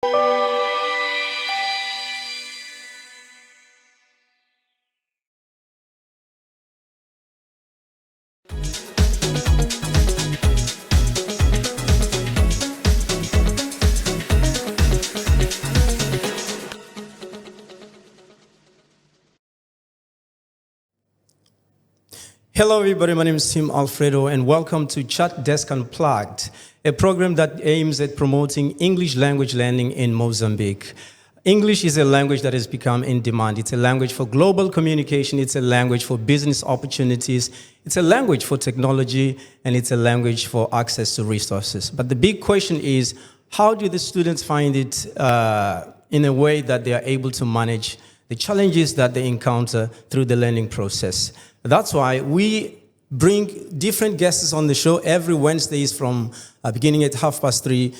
Hello, everybody. My name is Tim Alfredo, and welcome to Chat Desk Unplugged, a program that aims at promoting English language learning in Mozambique. English is a language that has become in demand. It's a language for global communication. It's a language for business opportunities. It's a language for technology, and it's a language for access to resources. But the big question is, how do the students find it in a way that they are able to manage the challenges that they encounter through the learning process? That's why we bring different guests on the show every Wednesdays from beginning at 3:30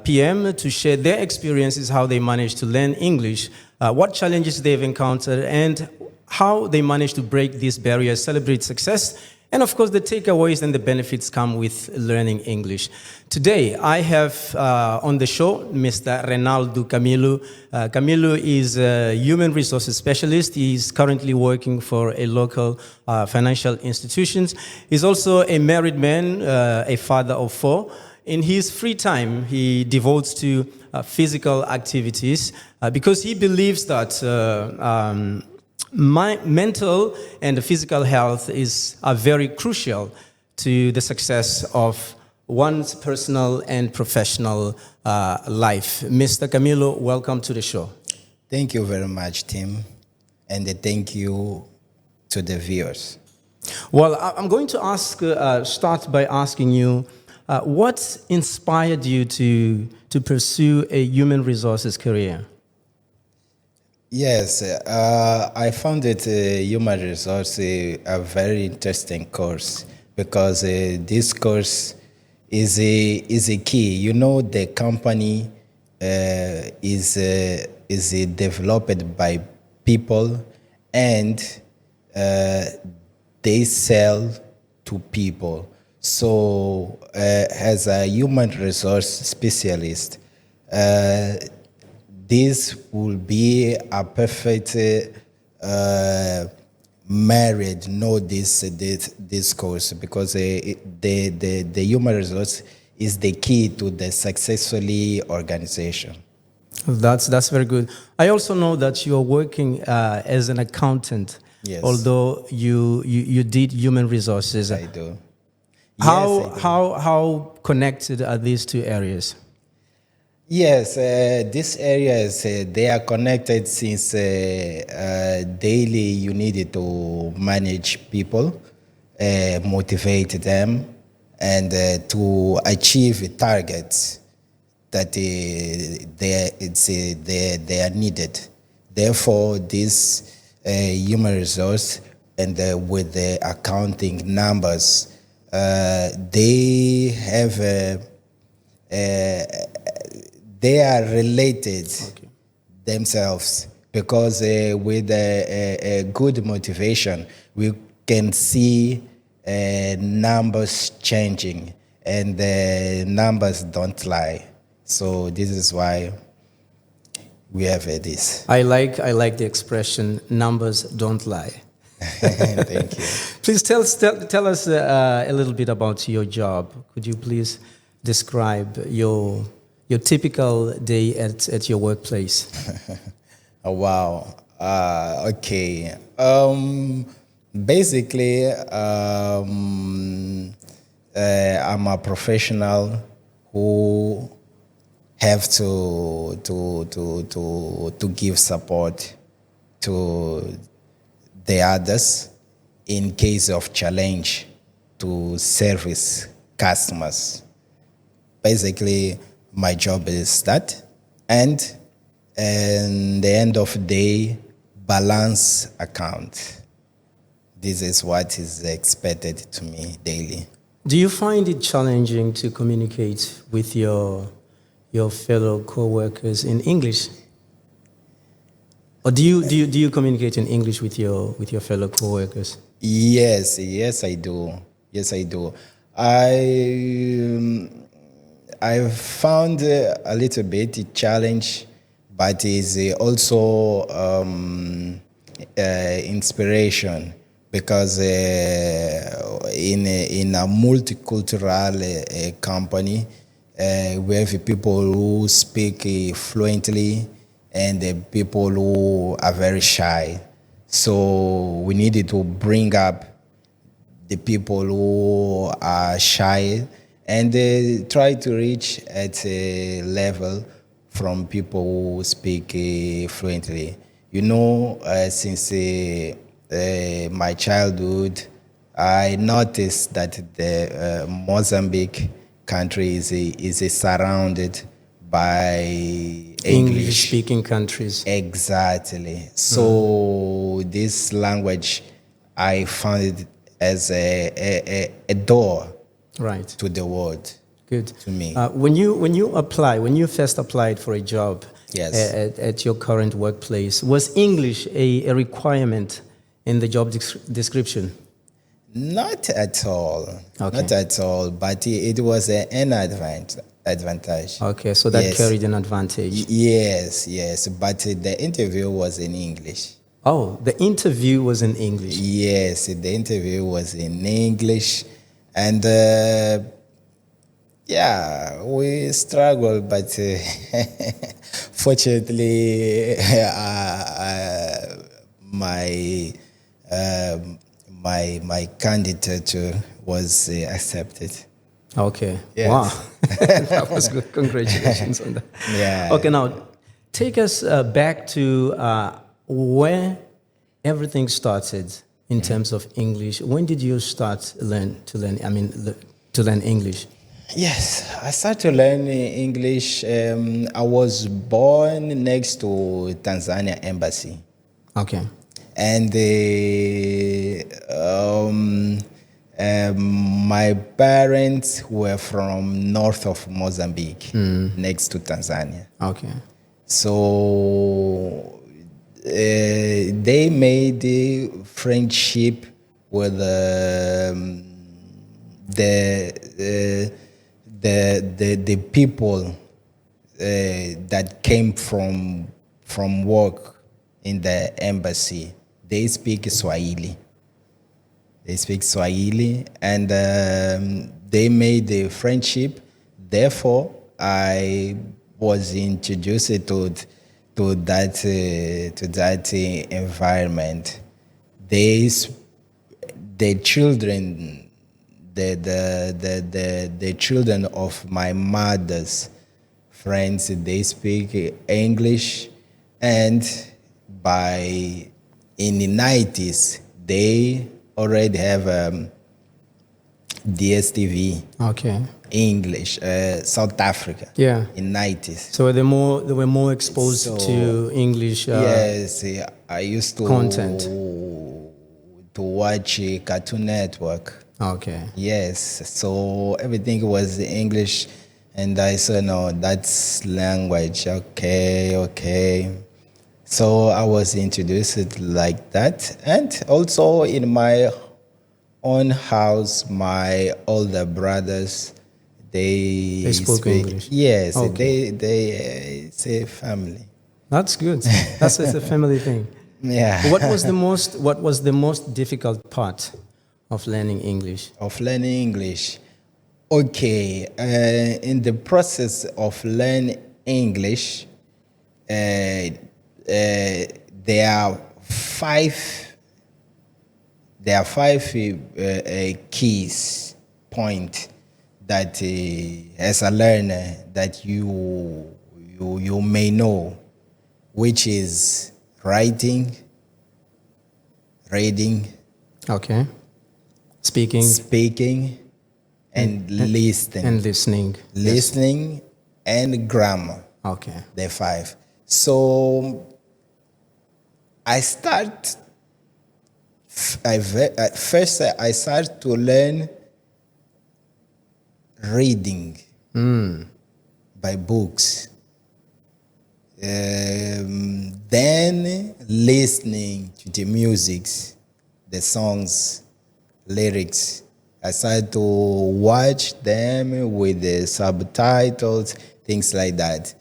p.m. to share their experiences, how they manage to learn English, what challenges they've encountered, and how they manage to break these barriers, celebrate success, and of course the takeaways and the benefits come with learning English. Today I have on the show Mr. Reinaldo Camilo. Camilo is a human resources specialist. He's currently working for a local financial institution. He's also a married man, a father of 4. In his free time, he devotes to physical activities because he believes that mental and physical health are very crucial to the success of one's personal and professional life. Mr. Camilo, welcome to the show. Thank you very much, Tim, and thank you to the viewers. Well, I'm going to start by asking you, what inspired you to pursue a human resources career? Yes, I found it human resource a very interesting course because this course is a key. You know, the company is developed by people, and they sell to people. So, as a human resource specialist, this will be a perfect marriage. Know this course because the human resource is the key to the successfully organization. That's very good. I also know that you are working as an accountant. Yes. Although you did human resources. I do. How connected are these two areas? Yes, these areas, they are connected since daily you need to manage people, motivate them, and to achieve targets that they are needed. Therefore, this human resource and with the accounting numbers, they are related themselves because with a good motivation, we can see numbers changing, and the numbers don't lie. So this is why we have this. I like the expression, numbers don't lie. Thank you. Please tell us a little bit about your job. Could you please describe your typical day at your workplace? Oh, wow. Okay. Basically, I'm a professional who have to give support to the others in case of challenge to service customers. Basically, my job is that, and the end of the day, balance account. This is what is expected to me daily. Do you find it challenging to communicate with your fellow co-workers in English? Or do you communicate in English with your fellow co-workers? Yes, I do. Yes, I do. I found a little bit a challenge, but is also inspiration because in a multicultural company, we have people who speak fluently and people who are very shy. So we needed to bring up the people who are shy and try to reach at a level from people who speak fluently. You know, since my childhood, I noticed that the Mozambique country is surrounded by English. Speaking countries. Exactly. So this language, I found it as a door Right. to the world. Good. To me. When you first applied for a job Yes. at your current workplace, was English a requirement in the job description? Not at all. Okay. Not at all. But it was an advantage. Okay, so that Yes. carried an advantage. Yes, yes. But the interview was in English. Oh, the interview was in English. Yes, the interview was in English. And yeah, we struggled, but fortunately, my my candidature was accepted. Okay. Yes. Wow. That was good. Congratulations on that. Yeah. Okay, now take us back to where everything started in terms of English. When did you start to learn English? Yes, I started to learn English. I was born next to Tanzania embassy. Okay. And my parents were from north of Mozambique, next to Tanzania. Okay. So they made a friendship with the people that came from work in the embassy. They speak Swahili. They speak Swahili, and they made a friendship. Therefore, I was introduced to that environment. The children, the children of my mother's friends, they speak English, and in the 90s they already have DSTV. Okay. English, South Africa. Yeah. In 90s. So they were more exposed to English. Yes, I used to content. To watch Cartoon Network. Okay. Yes, so everything was English, and I said, no, that's language. Okay. So I was introduced like that, and also in my own house, my older brothers, they spoke speak English. Yes, Okay. they say family. That's good. That's a family thing. Yeah. What was the most difficult part of learning English? Of learning English. Okay, in the process of learning English, there are five keys point that as a learner that you may know, which is writing, reading, Okay. Speaking and listening. and listening. Listening and grammar. Okay. The five. So I start. First, I start to learn reading by books. Then listening to the music, the songs, lyrics I started to watch them with the subtitles, things like that.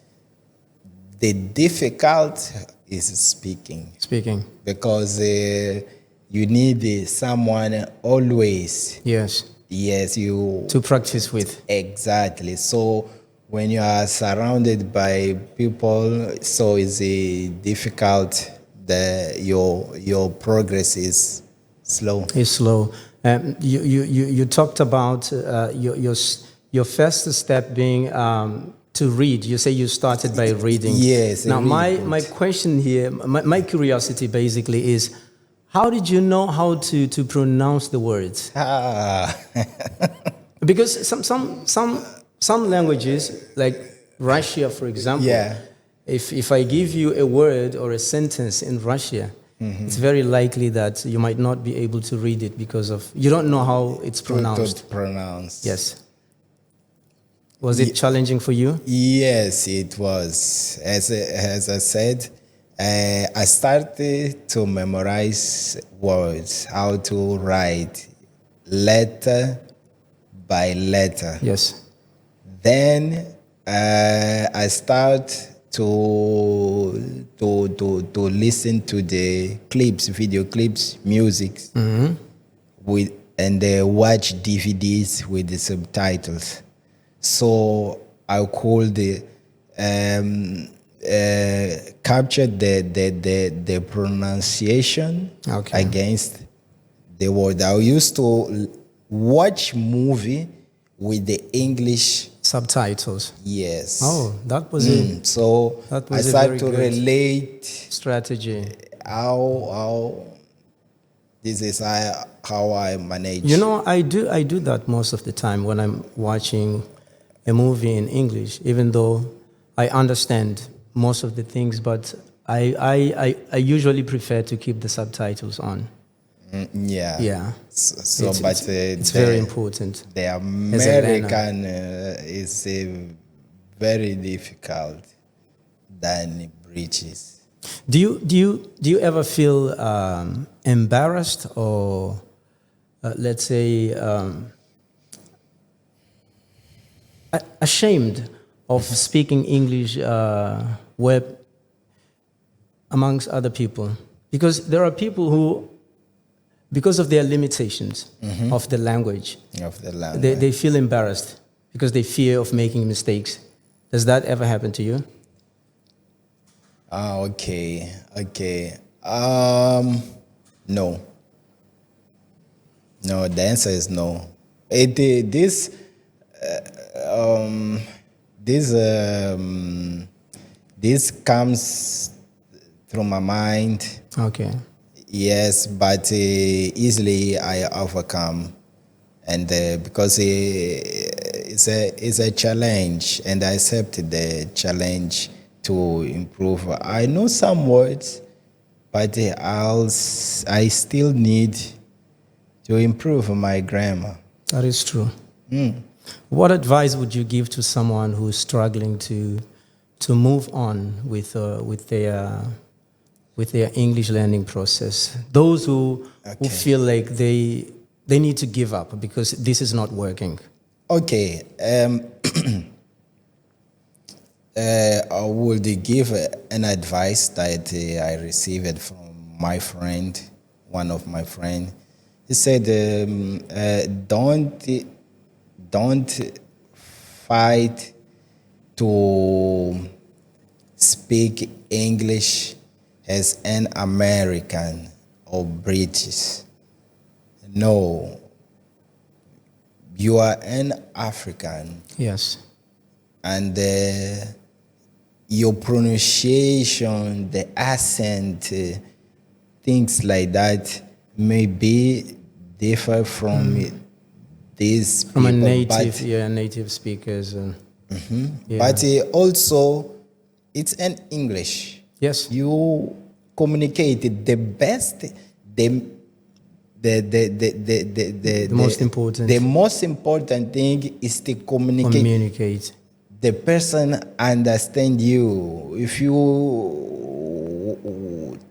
The difficult is speaking. Speaking. Because you need someone always. Yes. Yes, you. To practice with. Exactly. So when you are surrounded by people, so it's difficult. Your progress is slow. It's slow. You talked about your first step being to read. You say you started by reading. Yes. Now, my question here, my curiosity basically is, how did you know how to pronounce the words? Because some languages, like Russia, for example, Yeah. if I give you a word or a sentence in Russia, it's very likely that you might not be able to read it because of you don't know how it's pronounced. To pronounce. Yes. Was it challenging for you? Yes, it was. As I said, I started to memorize words, how to write letter by letter. Yes. Then I start to listen to the clips, video clips, music, with and watch DVDs with the subtitles. So I could capture the pronunciation against the word. I used to watch movie with the English subtitles. Yes. Oh, that was it. So I started to relate strategy. How this is how I manage. You know, I do that most of the time when I'm watching a movie in English, even though I understand most of the things, but I usually prefer to keep the subtitles on. Yeah. Yeah. So, it's very important. The American is very difficult than British. Do you ever feel embarrassed or let's say ashamed of speaking English amongst other people? Because there are people who, because of their limitations of the language, they feel embarrassed because they fear of making mistakes. Does that ever happen to you? Okay. No. No, the answer is no. This comes through my mind. Okay. Yes, but easily I overcome, and because it's a challenge, and I accepted the challenge to improve. I know some words, but I still need to improve my grammar. That is true. What advice would you give to someone who's struggling to move on with their English learning process? Those who feel like they need to give up because this is not working. Okay. I would give an advice that I received from my friend, one of my friends. He said, don't fight to speak English as an American or British. No, you are an African. Yes. And your pronunciation, the accent, things like that may be different from these from people. Native speakers. But also, it's an English. Yes. You communicated the best, the most important. The most important thing is to communicate. The person understand you. If you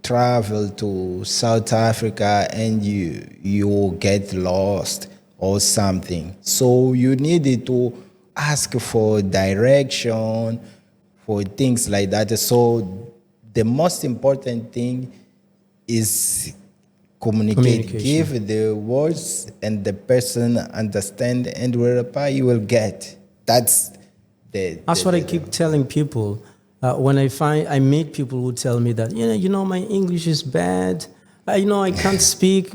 travel to South Africa and you get lost, or something. So you needed to ask for direction, for things like that. So the most important thing is communicate. Communication. Give the words and the person understand and will reply you will get. That's That's what I keep telling people. When I meet people who tell me that, my English is bad. I can't speak.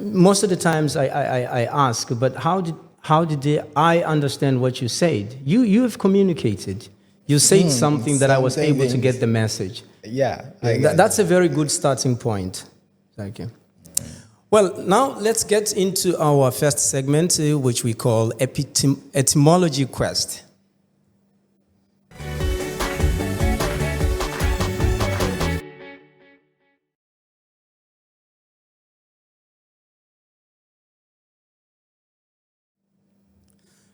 Most of the times I ask, but how did I understand what you said? You have communicated. You said something that I was able to get the message. Yeah. That's a very good starting point. Thank you. Well, now let's get into our first segment, which we call Etymology Quest.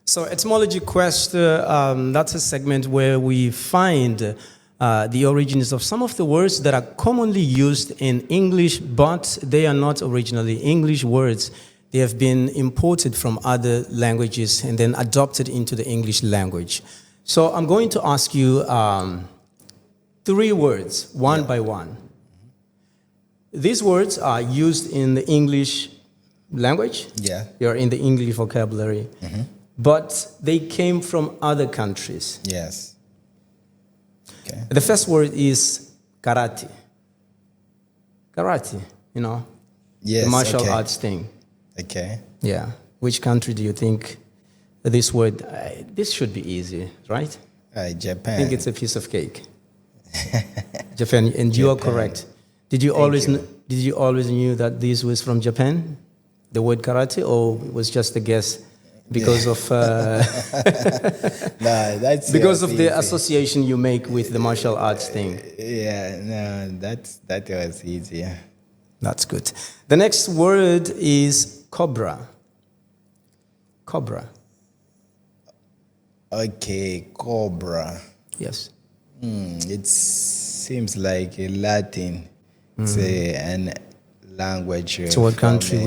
So Etymology Quest, that's a segment where we find the origins of some of the words that are commonly used in English, but they are not originally English words. They have been imported from other languages and then adopted into the English language. So I'm going to ask you 3 words, one by one. These words are used in the English language. Yeah. They're in the English vocabulary. Mm-hmm. But they came from other countries. Yes. Okay. The first word is karate. Karate, Yes, the martial arts thing. Okay. Yeah. Which country do you think this word, this should be easy, right? Japan. I think it's a piece of cake. Japan, and you are correct. Did you always knew that this was from Japan, the word karate, or was just a guess? Because of that's because of the association you make with the martial arts thing. Yeah, no, that was easy. That's good. The next word is cobra. Cobra. Okay, cobra. Yes. It seems like a Latin. It's an language. So what country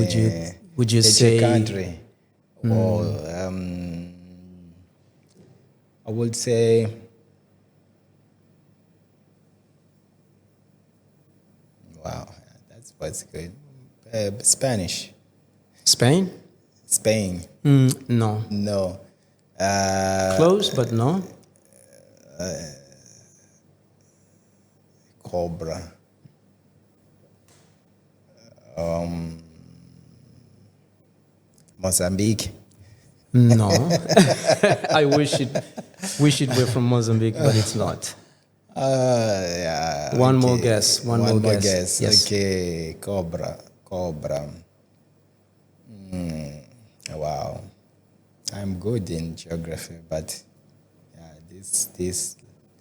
would you say? A country. Or I would say wow, what's good. Spanish. Spain? Spain. No. No. Close, but no. Cobra. Mozambique. No. I wish it were from Mozambique, but it's not. Yeah. One more guess. One more guess. Yes. Okay, cobra. Wow. I'm good in geography, but yeah,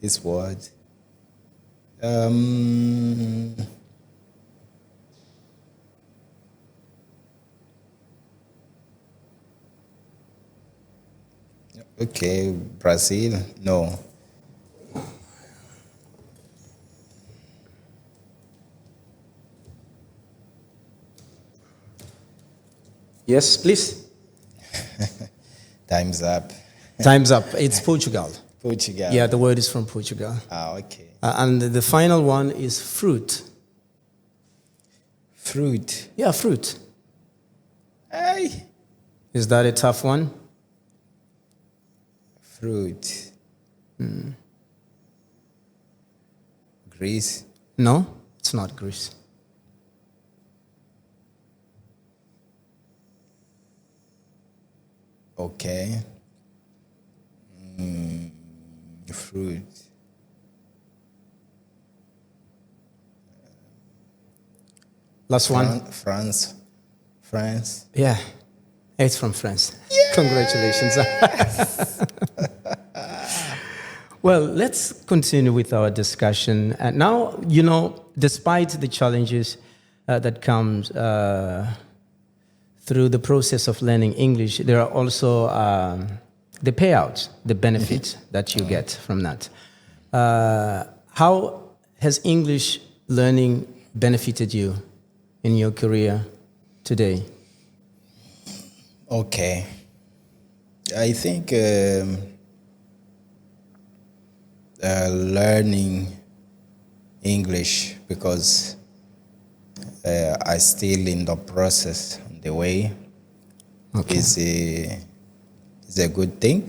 this word. Okay, Brazil. No. Yes, please. Time's up. Time's up. It's Portugal. Portugal. Yeah, the word is from Portugal. Okay. And the final one is fruit. Fruit. Yeah, fruit. Hey. Is that a tough one? Fruit. Greece. No, it's not Greece. Okay. Fruit. Last one. France. Yeah, it's from France. Yes! Congratulations. Well, let's continue with our discussion. Now, despite the challenges that comes through the process of learning English, there are also the payouts, the benefits that you get from that. How has English learning benefited you in your career today? Okay. I think learning English because I still in the process on the way Okay. is a good thing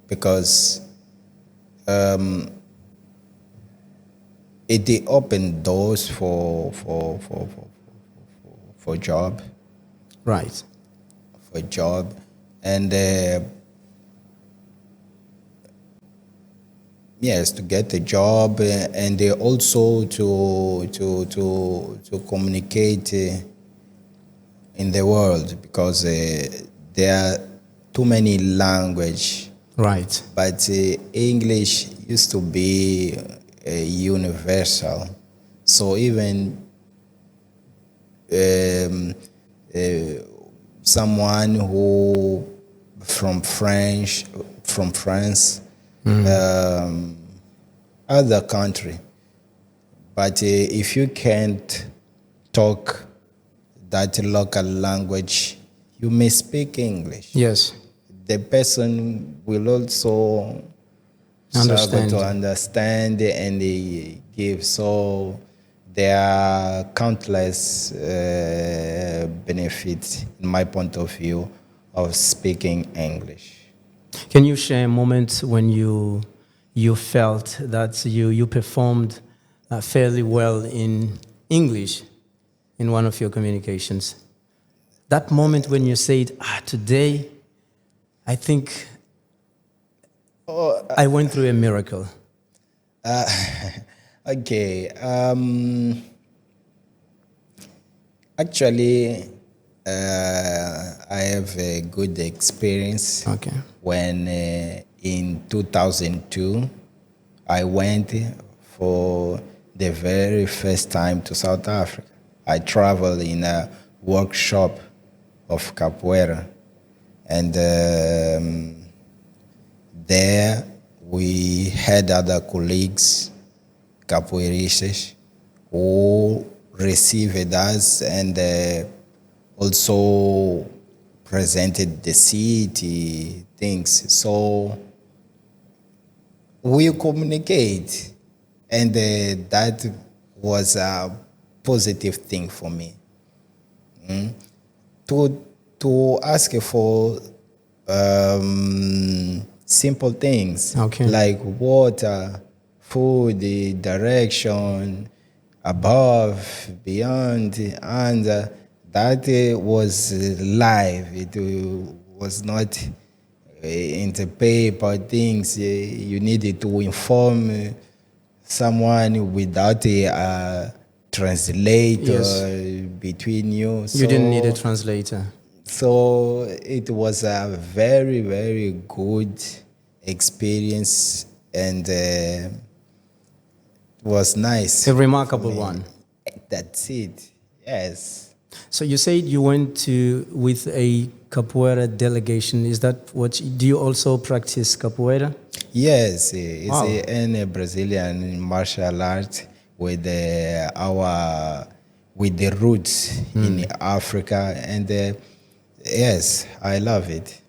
because it open doors for job Right. for job and yes, to get a job and also to communicate in the world because there are too many language, Right. but English used to be universal. So even um, uh, someone who from France, other country. But if you can't talk that local language, you may speak English. Yes. The person will also struggle to Understand. understand and give. So there are countless benefits, in my point of view, of speaking English. Can you share a moment when you felt that you performed fairly well in English in one of your communications? That moment when you said, today, I think I went through a miracle. Okay. Actually, I have a good experience Okay. when in 2002 I went for the very first time to South Africa. I traveled in a workshop of capoeira, and there we had other colleagues, capoeiristas, who received us and also presented the city things. So we communicate, and that was a positive thing for me. To ask for simple things Okay. like water, food, direction, above, beyond, and that was live. It was not in the paper things. You needed to inform someone without a translator Yes. between you. You didn't need a So translator. so it was a very, very good experience and was nice A for remarkable me. one. That's it. Yes. So you said you went to with a capoeira delegation. Is that do you also practice capoeira? Yes, it's Wow. a Brazilian martial art with our with the roots in Africa, and yes, I love it.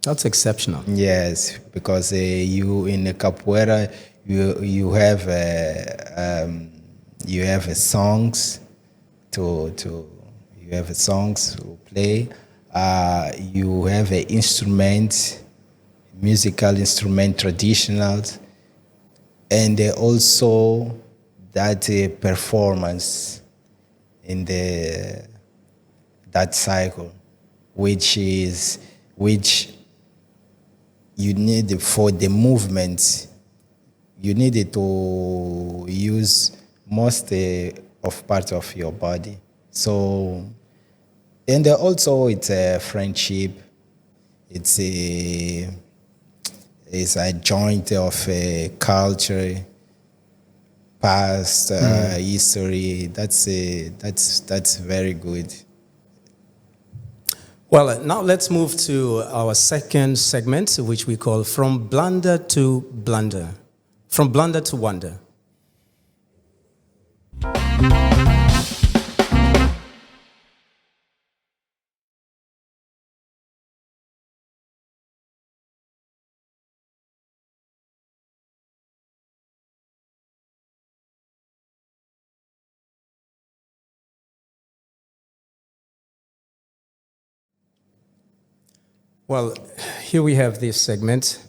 That's exceptional. Yes, because you in the capoeira you have songs to you have songs to play. You have an instrument, musical instrument, traditional, and also that performance in the that cycle, which you need for the movement. You needed to use most of part of your body. So, and also it's a friendship. It's a joint of culture, past, history. That's very good. Well, now let's move to our second segment, which we call From Blunder to Blunder. From Blunder to Wonder. Well, here we have this segment.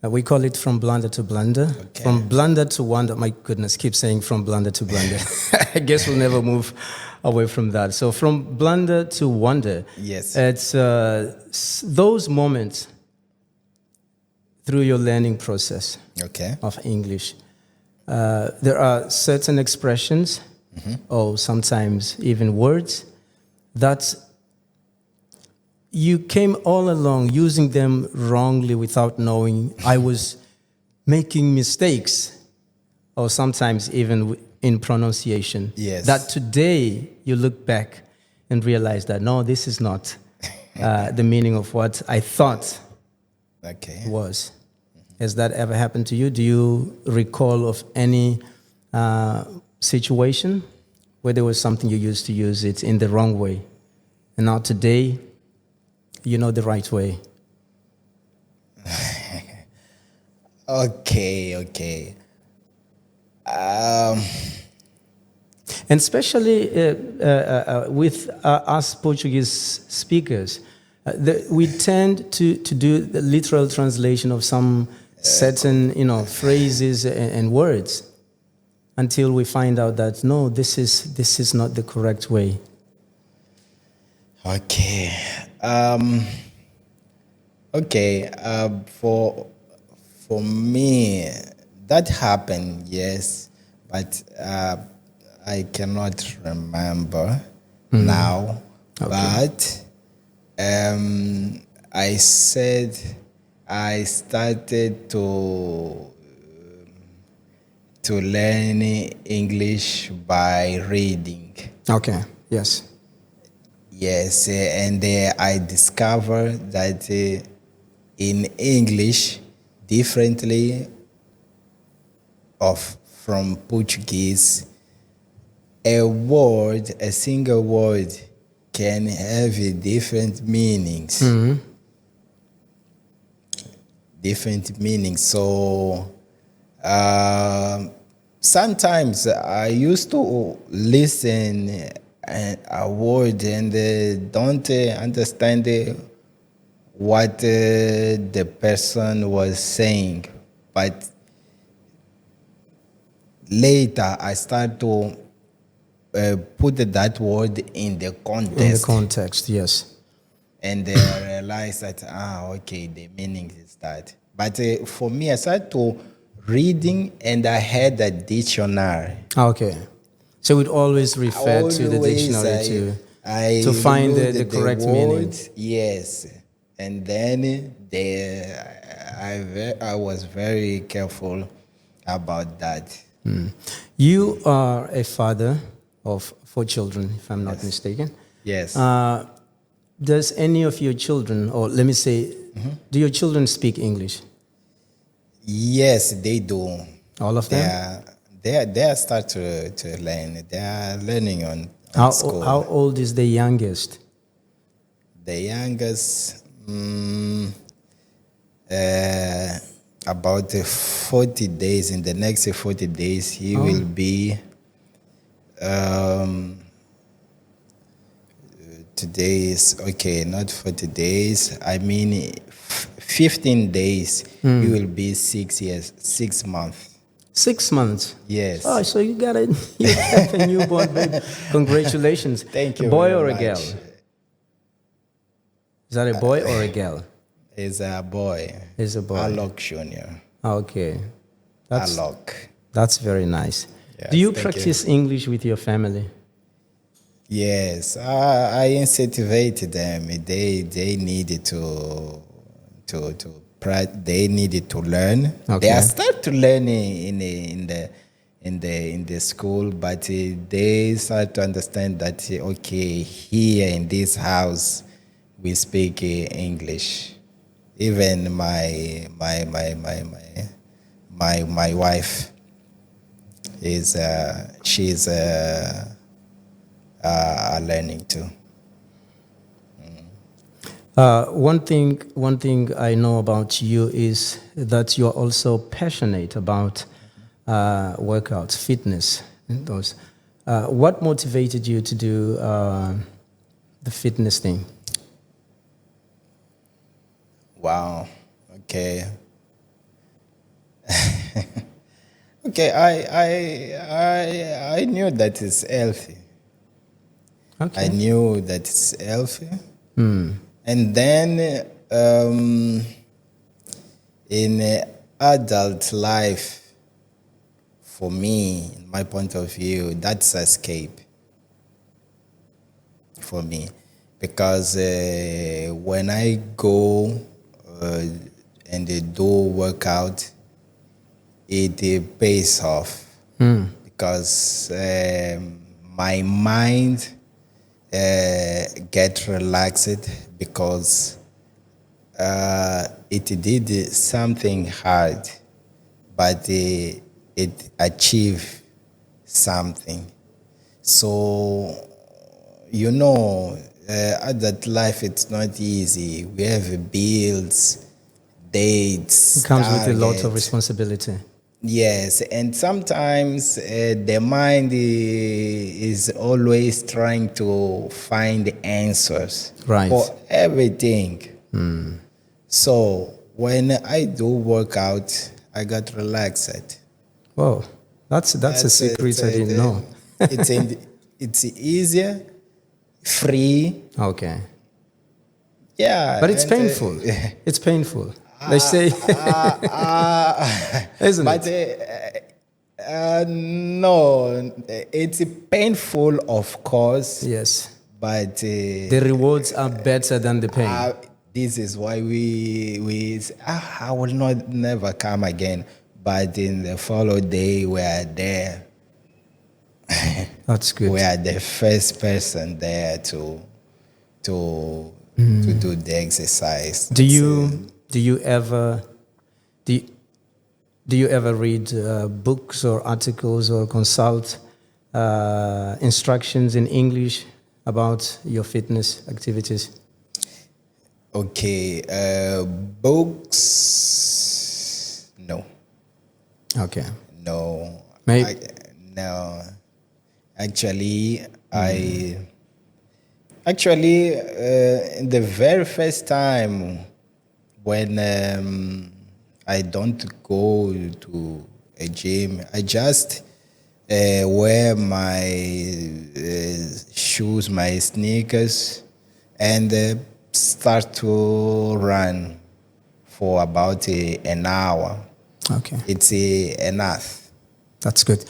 We call it From Blunder to Blunder. Okay. From Blunder to Wonder. My goodness, keep saying From Blunder to Blunder. I guess we'll never move away from that. So from Blunder to Wonder. Yes. It's those moments through your learning process Okay. of English. There are certain expressions, or sometimes even words, that you came all along using them wrongly without knowing. I was making mistakes, or sometimes even in pronunciation. Yes. That today you look back and realize that, no, this is not the meaning of what I thought Okay. was. Has that ever happened to you? Do you recall of any situation where there was something you used to use it in the wrong way, and now today you know the right way? Okay. And especially with us Portuguese speakers, we tend to do the literal translation of some certain, phrases and words until we find out that no, this is not the correct way. Okay. For me, that happened, yes, but I cannot remember now. Okay. But I said I started to learn English by reading. Okay. Yes. Yes, and I discovered that in English, differently from Portuguese, a single word can have different meanings. Different meanings. So sometimes I used to listen a word and don't understand what the person was saying, but later I start to put that word in the context. In the context, yes. And I realize that, okay, the meaning is that. But for me, I started to reading and I had a dictionary. Okay. So we'd always refer to the dictionary to find the correct meaning. Yes. And then I was very careful about that. You are a father of 4 children, if I'm not mistaken. Yes. Does any of your children, or let me say, do your children speak English? Yes, they do. All of them? They start to learn. They are learning on school. How old is the youngest? The youngest, about 40 days. In the next 40 days, he will be. Today is not 40 days. I mean, 15 days. He will be 6 months. 6 months. Yes. Oh, so you have a newborn baby. Congratulations. Thank you. A boy very or a much. girl? Is that a boy or a girl? It's a boy. It's a boy. Alok Jr. Okay. Alok. That's very nice. Yes, Do you thank practice English with your family? Yes, I incentivated them. They needed they needed to learn. Okay. They start to learn in the school, but they start to understand that here in this house we speak English. Even my wife is she's learning too. One thing I know about you is that you're also passionate about workouts, fitness, and those. What motivated you to do, the fitness thing? Wow. Okay. Okay. I knew that it's healthy. I Okay. knew that it's healthy. And then in adult life, for me, in my point of view, that's escape for me. Because when I go and do workout, it pays off. Because my mind get relaxed because it did something hard, but it achieved something. So, adult life, it's not easy. We have bills, dates, It comes with a lot of targets. responsibility. Yes, and sometimes the mind is always trying to find answers Right. for everything. So when I do workout, I got relaxed. Whoa, that's a secret I didn't know. It's it's easier, free. Okay. Yeah, But it's and, painful. It's painful. They say, isn't but it? no, it's painful, of course. Yes. But The rewards are better than the pain. this is why we say, I will not never come again. But in the follow day, we are there. That's good. We are the first person there to do the exercise. Do you ever do you ever read books or articles or consult instructions in English about your fitness activities? Okay, books? No, Okay. no. Maybe. No. Actually, Actually, the very first time when I don't go to a gym, I just wear my shoes, my sneakers, and start to run for about an hour. Okay. It's enough. That's good.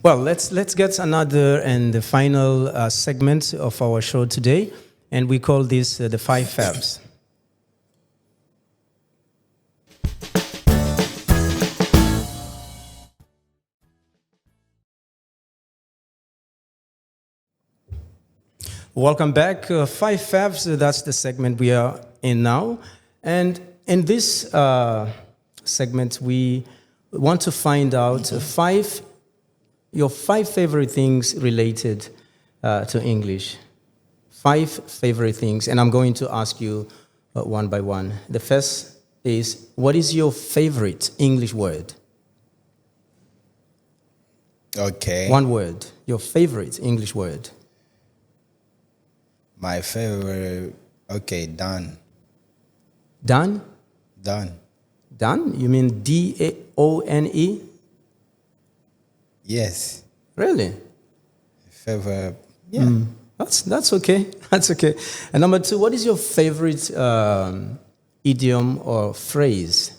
Well, let's get another and the final segment of our show today, and we call this the 5 Fabs. Welcome back. 5 Fabs, that's the segment we are in now. And in this segment, we want to find out your 5 favorite things related to English. 5 favorite things. And I'm going to ask you one by one. The first is, what is your favorite English word? Okay. One word. Your favorite English word. My favorite. Okay, done. Done? Done. Done? You mean D-A-O-N-E? Yes. Really? Favorite. Yeah. That's okay. That's okay. And number 2, what is your favorite idiom or phrase?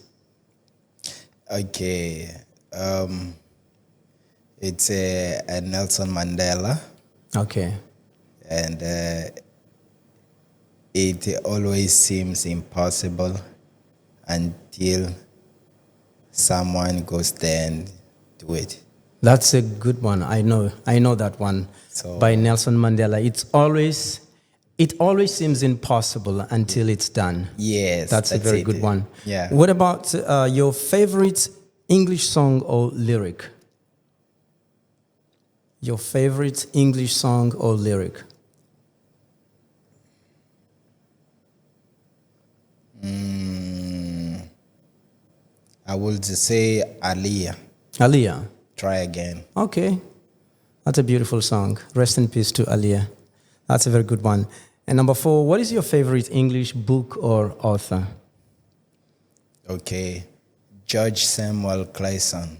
Okay. It's a Nelson Mandela, Okay. and it always seems impossible until someone goes there and do it. That's a good one. I know that one So- by Nelson Mandela. It always seems impossible until it's done. Yes, That's a very it. good one. Yeah. What about your favorite English song or lyric? Your favorite English song or lyric? I would say Aliyah. Aliyah. Try again. Okay. That's a beautiful song. Rest in peace to Aliyah. That's a very good one. And number 4, what is your favorite English book or author? Okay. George Samuel Clayson.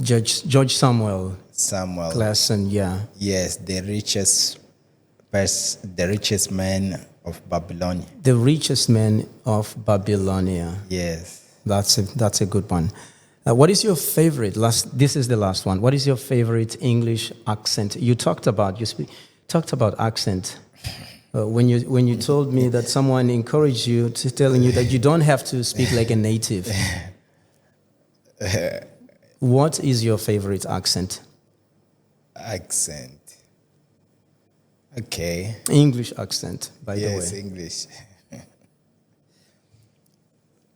George Samuel Samuel. Clason, yeah. Yes, the richest man of Babylon. The richest man of Babylonia. Yes. That's a good one. What is your favorite? This is the last one. What is your favorite English accent? You talked about accent. When you told me that someone encouraged you to telling you that you don't have to speak like a native. What is your favorite accent? Accent. Okay. English accent, by the way. Yes, English.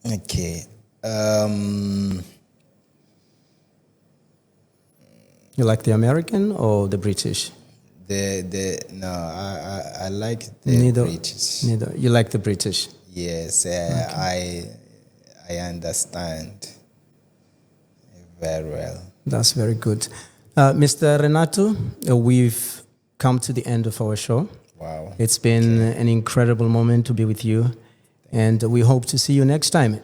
Okay. You like the American or the British? I like the British. Neither. You like the British? Yes, okay. I understand very well. That's very good. Mr. Renato, we've come to the end of our show. Wow. It's been an incredible moment to be with you, and we hope to see you next time.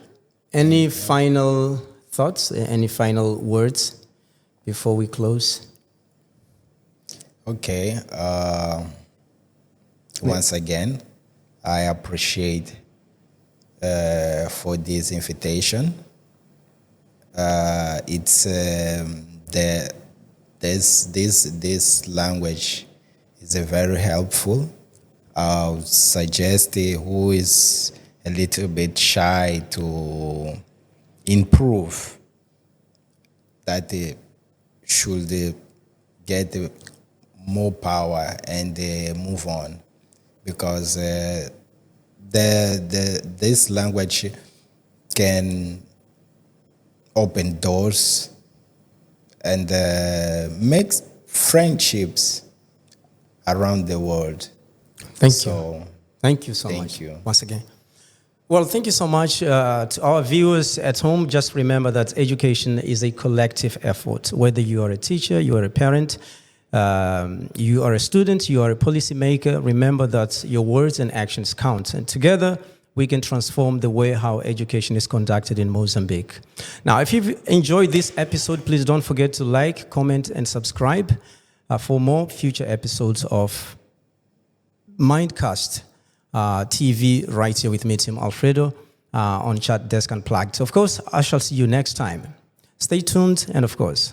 Any final thoughts, any final words before we close? Okay. Once again, I appreciate for this invitation. It's this language is very helpful. I'll suggest who is a little bit shy to improve that should get more power and move on, because this language can open doors and make friendships around the world. Thank you. Thank you so much. Thank you. Once again. Well, thank you so much to our viewers at home. Just remember that education is a collective effort. Whether you are a teacher, you are a parent, you are a student, you are a policymaker, remember that your words and actions count. And together, we can transform the way how education is conducted in Mozambique. Now, if you've enjoyed this episode, please don't forget to like, comment, and subscribe for more future episodes of Mindcast TV right here with me, Tim Alfredo, on Chat Desk Unplugged. Of course, I shall see you next time. Stay tuned, and of course,